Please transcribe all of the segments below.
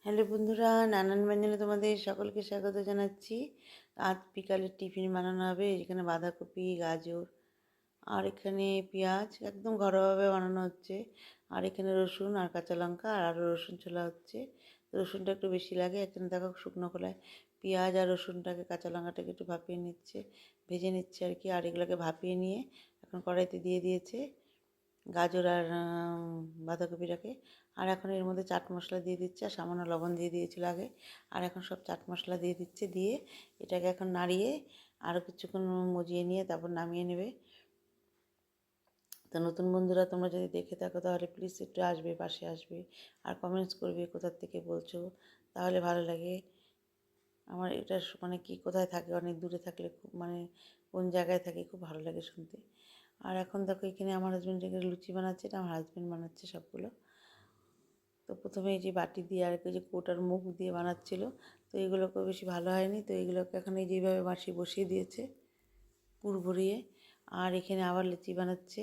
Hello বন্ধুরা, নানান ব্যঞ্জনে তোমাদের সকলকে স্বাগত জানাচ্ছি। আজ বিকালের টিফিন বানানো হবে। এখানে বাঁধাকপি, গাজর আর এখানে পেঁয়াজ একদম ঘরোয়াভাবে বানানো হচ্ছে। আর এখানে রসুন আর কাঁচা লঙ্কা আর আরও রসুন ছোলা হচ্ছে। রসুনটা একটু বেশি লাগে। এখানে দেখো শুকনো খোলায় পেঁয়াজ আর রসুনটাকে, কাঁচা লঙ্কাটাকে একটু ভাপিয়ে নিচ্ছে, ভেজে নিচ্ছে আর কি। আর এগুলোকে ভাপিয়ে নিয়ে এখন কড়াইতে দিয়ে দিয়েছে গাজর আর বাঁধাকপিটাকে। আর এখন এর মধ্যে চাট মশলা দিয়ে দিচ্ছে, আর সামান্য লবণ দিয়ে দিয়েছিল আগে। আর এখন সব চাট মশলা দিয়ে দিচ্ছে, দিয়ে এটাকে এখন নাড়িয়ে আরও কিছুক্ষণ মজিয়ে নিয়ে তারপর নামিয়ে নেবে। তো নতুন বন্ধুরা তোমরা যদি দেখে থাকো তাহলে প্লিজ একটু আসবে, পাশে আসবে আর কমেন্টস করবে কোথার থেকে বলছো, তাহলে ভালো লাগে। আমার এটা মানে কি কোথায় থাকে, অনেক দূরে থাকলে খুব মানে কোন জায়গায় থাকে খুব ভালো লাগে শুনতে। আর এখন দেখো এখানে আমার হাজব্যান্ড এখানে লুচি বানাচ্ছে, এটা আমার হাজব্যান্ড বানাচ্ছে সবগুলো। তো প্রথমে এই যে বাটি দিয়ে আর যে কোটার মুখ দিয়ে বানাচ্ছিল, তো এগুলোকে বেশি ভালো হয়নি, তো এগুলোকে এখন এই যেভাবে বসিয়ে দিয়েছে পুর ভরিয়ে। আর এখানে আবার লুচি বানাচ্ছে,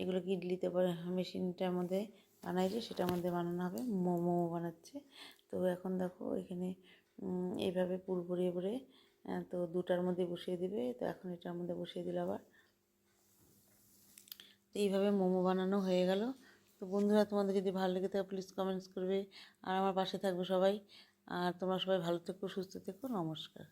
এগুলোকে ইডলিতে মেশিনটার মধ্যে বানাইছে, সেটার মধ্যে বানানো হবে। মোমো বানাচ্ছে। তো এখন দেখো এখানে এইভাবে পুর ভরিয়ে ভরে তো দুটার মধ্যে বসিয়ে দিবে। তো এখন এটার মধ্যে বসিয়ে দিল আবার। তো এইভাবে মোমো বানানো হয়ে গেল। তো বন্ধুরা তোমাদের যদি ভালো লেগে থাকে প্লিজ কমেন্টস করবে আর আমার পাশে থাকবে সবাই। আর তোমরা সবাই ভালো থেকো, সুস্থ থেকো। নমস্কার।